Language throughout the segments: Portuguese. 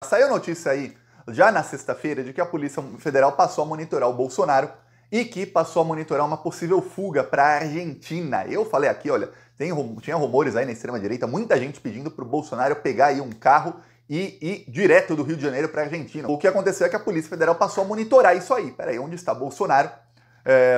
Saiu notícia aí, já na sexta-feira, de que a Polícia Federal passou a monitorar o Bolsonaro e que passou a monitorar uma possível fuga para a Argentina. Eu falei aqui, olha, tinha rumores aí na extrema-direita, muita gente pedindo para o Bolsonaro pegar aí um carro e ir direto do Rio de Janeiro para a Argentina. O que aconteceu é que a Polícia Federal passou a monitorar isso aí. Peraí, onde está Bolsonaro?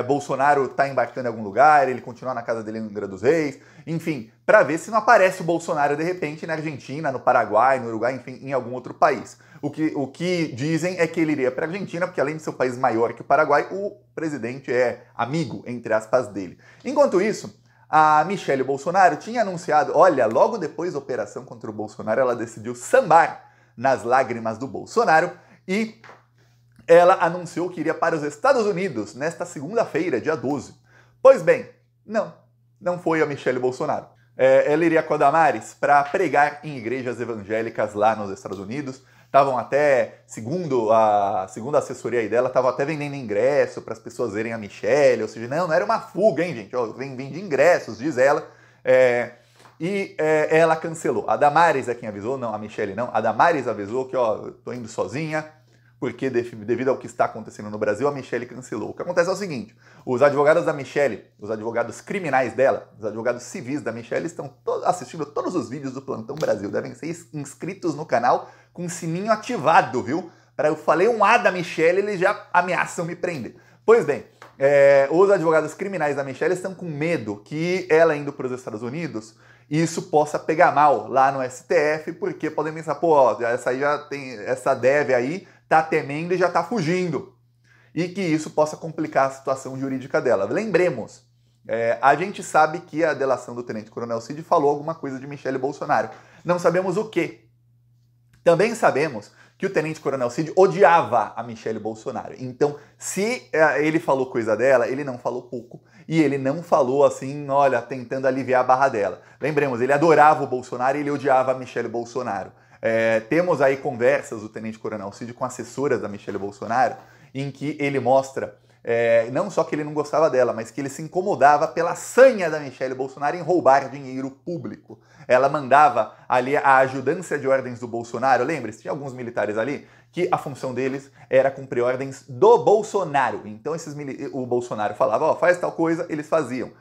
Bolsonaro está embarcando em algum lugar, ele continua na casa dele em Angra dos Reis, enfim, para ver se não aparece o Bolsonaro de repente na Argentina, no Paraguai, no Uruguai, enfim, em algum outro país. O que dizem é que ele iria para a Argentina, porque além de ser um país maior que o Paraguai, o presidente é amigo, entre aspas, dele. Enquanto isso, a Michelle Bolsonaro tinha anunciado, olha, logo depois da operação contra o Bolsonaro, ela decidiu sambar nas lágrimas do Bolsonaro e ela anunciou que iria para os Estados Unidos nesta segunda-feira, dia 12. Pois bem, não foi a Michelle Bolsonaro. Ela iria com a Damares para pregar em igrejas evangélicas lá nos Estados Unidos. Estavam até, segundo a assessoria aí dela, estavam até vendendo ingresso para as pessoas verem a Michelle. Ou seja, não era uma fuga, hein, gente? Vende ingressos, diz ela. Ela cancelou. A Damares é quem avisou, não, a Michelle não. A Damares avisou que, eu tô indo sozinha, porque devido ao que está acontecendo no Brasil, a Michelle cancelou. O que acontece é o seguinte, os advogados da Michelle, os advogados criminais dela, os advogados civis da Michelle estão assistindo todos os vídeos do Plantão Brasil, devem ser inscritos no canal com o sininho ativado, viu? Para eu falei um A da Michelle, eles já ameaçam me prender. Pois bem, os advogados criminais da Michelle estão com medo que ela indo para os Estados Unidos, isso possa pegar mal lá no STF, porque podem pensar, essa aí já tem, essa deve aí, tá temendo e já tá fugindo. E que isso possa complicar a situação jurídica dela. Lembremos, a gente sabe que a delação do Tenente Coronel Cid falou alguma coisa de Michelle Bolsonaro. Não sabemos o quê. Também sabemos que o Tenente Coronel Cid odiava a Michelle Bolsonaro. Então, se ele falou coisa dela, ele não falou pouco. E ele não falou assim, olha, tentando aliviar a barra dela. Lembremos, ele adorava o Bolsonaro e ele odiava a Michelle Bolsonaro. Temos aí conversas do Tenente Coronel Cid com assessoras da Michelle Bolsonaro, em que ele mostra não só que ele não gostava dela, mas que ele se incomodava pela sanha da Michelle Bolsonaro em roubar dinheiro público. Ela mandava ali a ajudância de ordens do Bolsonaro, lembre-se, tinha alguns militares ali, que a função deles era cumprir ordens do Bolsonaro. Então o Bolsonaro falava, faz tal coisa, eles faziam.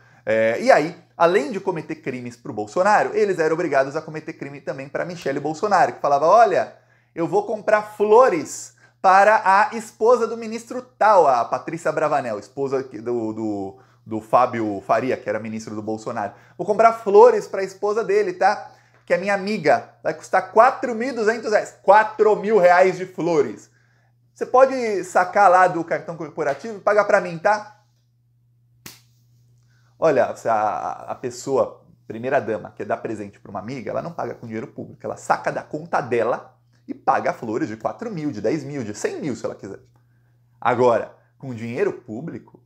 E aí, além de cometer crimes para o Bolsonaro, eles eram obrigados a cometer crime também para Michelle Bolsonaro, que falava, olha, eu vou comprar flores para a esposa do ministro tal, a Patrícia Bravanel, esposa do Fábio Faria, que era ministro do Bolsonaro. Vou comprar flores para a esposa dele, tá? Que é minha amiga. Vai custar R$4.200. R$4.000 de flores. Você pode sacar lá do cartão corporativo e pagar para mim, tá? Olha, a pessoa, primeira-dama, que dá presente para uma amiga, ela não paga com dinheiro público. Ela saca da conta dela e paga flores de 4 mil, de 10 mil, de 100 mil, se ela quiser. Agora, com dinheiro público,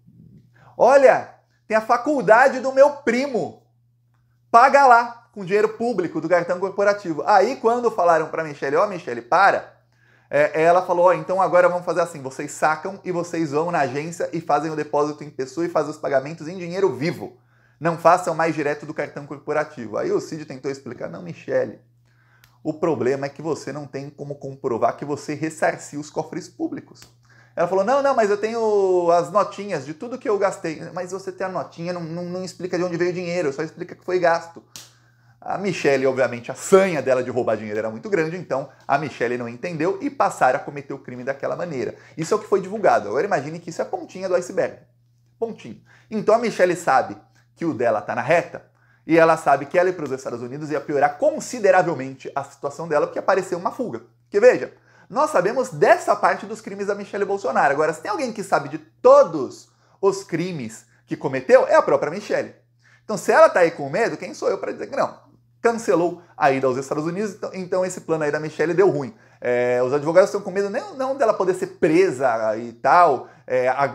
olha, tem a faculdade do meu primo. Paga lá, com dinheiro público do cartão corporativo. Aí, quando falaram para Michelle, Michelle, para, ela falou, então agora vamos fazer assim, vocês sacam e vocês vão na agência e fazem o depósito em pessoa e fazem os pagamentos em dinheiro vivo. Não façam mais direto do cartão corporativo. Aí o Cid tentou explicar, não, Michelle, o problema é que você não tem como comprovar que você ressarciu os cofres públicos. Ela falou, não, mas eu tenho as notinhas de tudo que eu gastei. Mas você tem a notinha, não explica de onde veio o dinheiro, só explica que foi gasto. A Michelle, obviamente, a sanha dela de roubar dinheiro era muito grande, então a Michelle não entendeu e passaram a cometer o crime daquela maneira. Isso é o que foi divulgado. Agora imagine que isso é a pontinha do iceberg. Pontinho. Então a Michelle sabe que o dela tá na reta, e ela sabe que ela ir para os Estados Unidos ia piorar consideravelmente a situação dela, porque apareceu uma fuga. Porque veja, nós sabemos dessa parte dos crimes da Michelle Bolsonaro. Agora, se tem alguém que sabe de todos os crimes que cometeu, é a própria Michelle. Então, se ela tá aí com medo, quem sou eu para dizer que não? Cancelou a ida aos Estados Unidos, então esse plano aí da Michelle deu ruim. Os advogados estão com medo não dela poder ser presa e tal,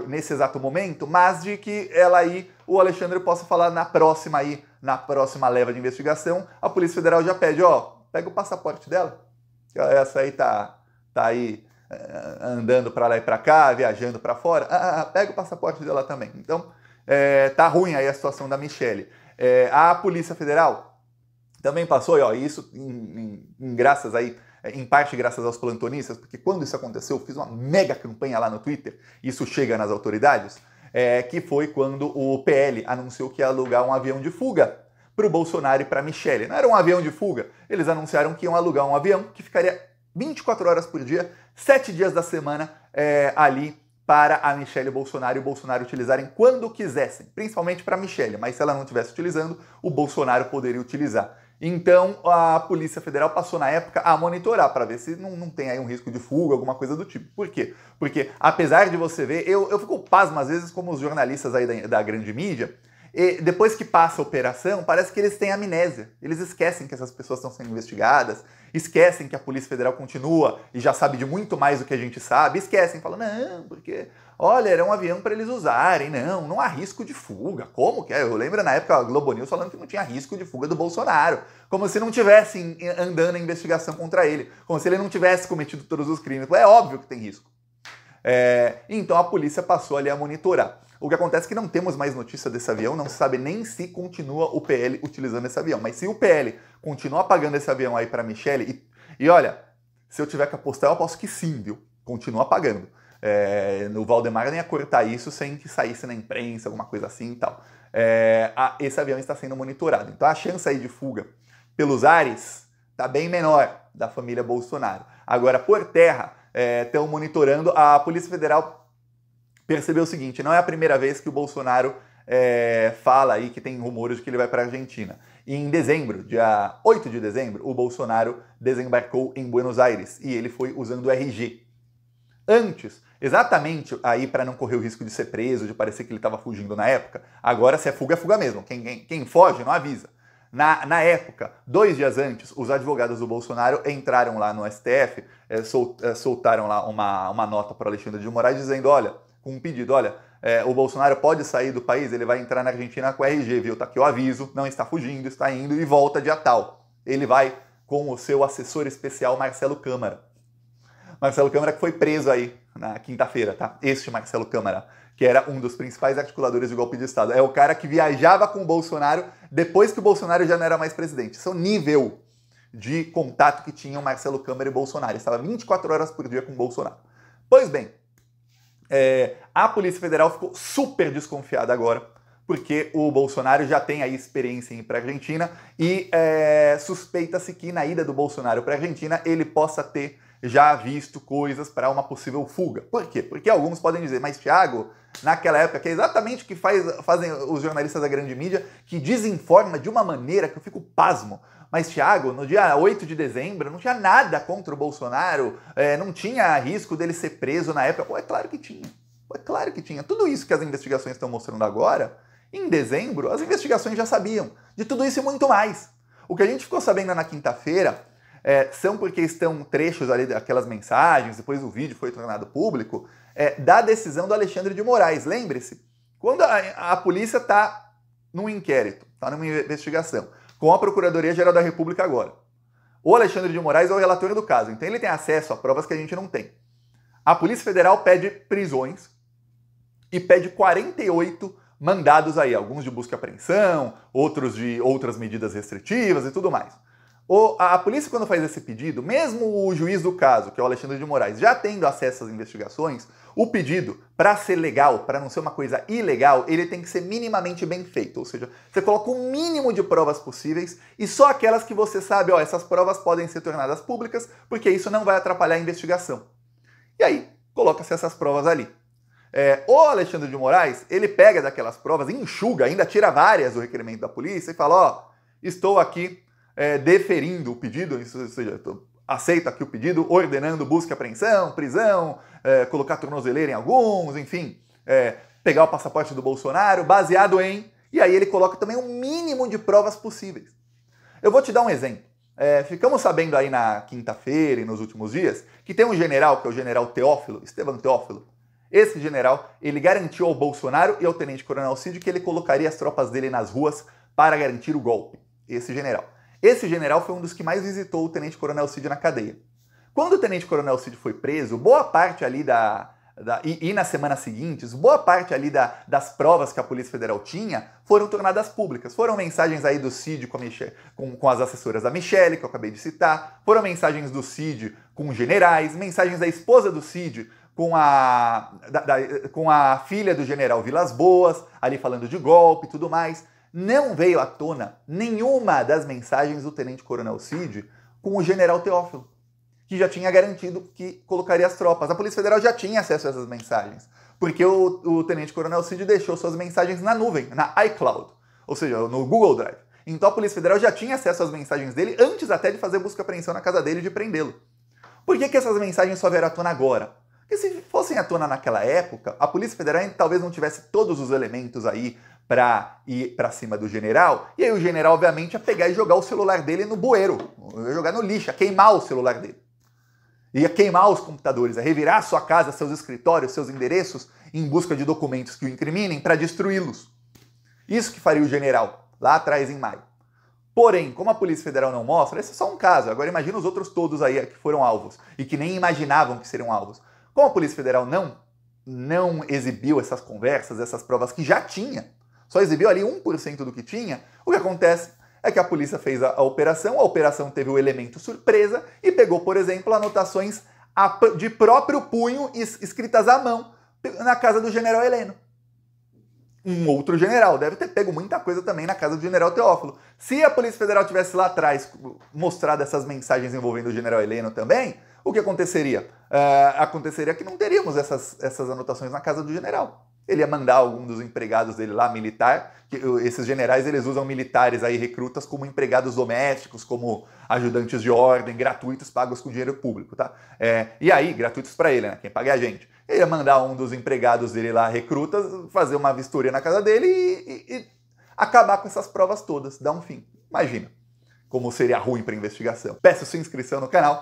nesse exato momento, mas de que ela aí, o Alexandre possa falar na próxima leva de investigação, a Polícia Federal já pede, pega o passaporte dela. Essa aí tá aí andando para lá e para cá, viajando para fora. Pega o passaporte dela também. Então, tá ruim aí a situação da Michelle. A Polícia Federal também passou, isso graças aí em parte graças aos plantonistas, porque quando isso aconteceu, eu fiz uma mega campanha lá no Twitter, isso chega nas autoridades, que foi quando o PL anunciou que ia alugar um avião de fuga para o Bolsonaro e para a Michelle. Não era um avião de fuga, eles anunciaram que iam alugar um avião que ficaria 24 horas por dia, 7 dias da semana ali para a Michelle e o Bolsonaro utilizarem quando quisessem, principalmente para a Michelle, mas se ela não estivesse utilizando, o Bolsonaro poderia utilizar. Então a Polícia Federal passou na época a monitorar para ver se não tem aí um risco de fuga, alguma coisa do tipo. Por quê? Porque apesar de você ver, eu fico pasmo às vezes como os jornalistas aí da grande mídia, e depois que passa a operação, parece que eles têm amnésia. Eles esquecem que essas pessoas estão sendo investigadas, esquecem que a Polícia Federal continua e já sabe de muito mais do que a gente sabe, esquecem, falam, não, porque, olha, era um avião para eles usarem, não há risco de fuga. Como que é? Eu lembro na época a Globo News falando que não tinha risco de fuga do Bolsonaro, como se não tivesse andando a investigação contra ele, como se ele não tivesse cometido todos os crimes. É óbvio que tem risco. Então a polícia passou ali a monitorar. O que acontece é que não temos mais notícia desse avião, não se sabe nem se continua o PL utilizando esse avião. Mas se o PL continuar pagando esse avião aí para Michelle, e olha, se eu tiver que apostar, eu aposto que sim, viu? Continua pagando. O Valdemar nem ia cortar isso sem que saísse na imprensa, alguma coisa assim e tal. Esse avião está sendo monitorado. Então a chance aí de fuga pelos ares está bem menor da família Bolsonaro. Agora, por terra, estão monitorando. A Polícia Federal percebeu o seguinte, não é a primeira vez que o Bolsonaro fala aí que tem rumores de que ele vai para a Argentina. E em dezembro, dia 8 de dezembro, o Bolsonaro desembarcou em Buenos Aires e ele foi usando o RG. Antes, exatamente aí para não correr o risco de ser preso, de parecer que ele estava fugindo na época, agora se é fuga mesmo. Quem foge não avisa. Na época, 2 dias antes, os advogados do Bolsonaro entraram lá no STF, soltaram lá uma nota para o Alexandre de Moraes dizendo, olha, com um pedido, olha, o Bolsonaro pode sair do país, ele vai entrar na Argentina com RG, viu? Tá aqui o aviso, não está fugindo, está indo e volta dia tal. Ele vai com o seu assessor especial Marcelo Câmara. Marcelo Câmara que foi preso aí na quinta-feira, tá? Este Marcelo Câmara, que era um dos principais articuladores do golpe de Estado. É o cara que viajava com o Bolsonaro depois que o Bolsonaro já não era mais presidente. Esse é o nível de contato que tinham Marcelo Câmara e Bolsonaro. Ele estava 24 horas por dia com o Bolsonaro. Pois bem, a Polícia Federal ficou super desconfiada agora, porque o Bolsonaro já tem aí experiência em ir para a Argentina e suspeita-se que na ida do Bolsonaro para a Argentina ele possa ter já visto coisas para uma possível fuga. Por quê? Porque alguns podem dizer, mas Thiago, naquela época, que é exatamente o que fazem os jornalistas da grande mídia, que desinforma de uma maneira que eu fico pasmo. Mas, Thiago, no dia 8 de dezembro, não tinha nada contra o Bolsonaro, não tinha risco dele ser preso na época. Pô, é claro que tinha. É claro que tinha. Tudo isso que as investigações estão mostrando agora, em dezembro, as investigações já sabiam de tudo isso e muito mais. O que a gente ficou sabendo na quinta-feira são porque estão trechos ali daquelas mensagens, depois o vídeo foi tornado público, da decisão do Alexandre de Moraes. Lembre-se, quando a polícia está num inquérito, está numa investigação, com a Procuradoria-Geral da República agora, o Alexandre de Moraes é o relator do caso, então ele tem acesso a provas que a gente não tem. A Polícia Federal pede prisões e pede 48 mandados aí, alguns de busca e apreensão, outros de outras medidas restritivas e tudo mais. A polícia, quando faz esse pedido, mesmo o juiz do caso, que é o Alexandre de Moraes, já tendo acesso às investigações, o pedido, para ser legal, para não ser uma coisa ilegal, ele tem que ser minimamente bem feito. Ou seja, você coloca o mínimo de provas possíveis e só aquelas que você sabe, essas provas podem ser tornadas públicas, porque isso não vai atrapalhar a investigação. E aí, coloca-se essas provas ali. O Alexandre de Moraes, ele pega daquelas provas, enxuga, ainda tira várias do requerimento da polícia e fala, estou aqui deferindo o pedido, ou seja, aceito aqui o pedido, ordenando busca e apreensão, prisão, colocar tornozeleira em alguns, enfim, pegar o passaporte do Bolsonaro, baseado em... E aí ele coloca também o mínimo de provas possíveis. Eu vou te dar um exemplo. Ficamos sabendo aí na quinta-feira e nos últimos dias que tem um general, que é o general Teófilo, Esteban Teófilo. Esse general, ele garantiu ao Bolsonaro e ao tenente-coronel Cid que ele colocaria as tropas dele nas ruas para garantir o golpe. Esse general foi um dos que mais visitou o tenente-coronel Cid na cadeia. Quando o tenente-coronel Cid foi preso, boa parte ali e nas semanas seguintes, boa parte ali das provas que a Polícia Federal tinha foram tornadas públicas. Foram mensagens aí do Cid com as assessoras da Michelle, que eu acabei de citar, foram mensagens do Cid com generais, mensagens da esposa do Cid com a filha do general Vilas Boas, ali falando de golpe e tudo mais. Não veio à tona nenhuma das mensagens do tenente-coronel Cid com o general Teófilo, que já tinha garantido que colocaria as tropas. A Polícia Federal já tinha acesso a essas mensagens, porque o tenente-coronel Cid deixou suas mensagens na nuvem, na iCloud, ou seja, no Google Drive. Então a Polícia Federal já tinha acesso às mensagens dele antes até de fazer busca e apreensão na casa dele e de prendê-lo. Por que essas mensagens só vieram à tona agora? Porque se fossem à tona naquela época, a Polícia Federal talvez não tivesse todos os elementos aí para ir para cima do general, e aí o general, obviamente, ia pegar e jogar o celular dele no bueiro, ia jogar no lixo, ia queimar o celular dele. Ia queimar os computadores, ia revirar sua casa, seus escritórios, seus endereços, em busca de documentos que o incriminem para destruí-los. Isso que faria o general, lá atrás em maio. Porém, como a Polícia Federal não mostra, esse é só um caso. Agora imagina os outros todos aí que foram alvos e que nem imaginavam que seriam alvos. Como a Polícia Federal não exibiu essas conversas, essas provas que já tinha, só exibiu ali 1% do que tinha, o que acontece é que a polícia fez a operação teve o elemento surpresa e pegou, por exemplo, anotações de próprio punho escritas à mão na casa do general Heleno. Um outro general deve ter pego muita coisa também na casa do general Teófilo. Se a Polícia Federal tivesse lá atrás mostrado essas mensagens envolvendo o general Heleno também, o que aconteceria? Aconteceria que não teríamos essas anotações na casa do general. Ele ia mandar algum dos empregados dele lá, militar, que esses generais eles usam militares aí, recrutas, como empregados domésticos, como ajudantes de ordem, gratuitos, pagos com dinheiro público, tá? E aí, gratuitos para ele, né? Quem paga é a gente. Ele ia mandar um dos empregados dele lá, recrutas, fazer uma vistoria na casa dele e acabar com essas provas todas, dar um fim. Imagina como seria ruim para a investigação. Peço sua inscrição no canal.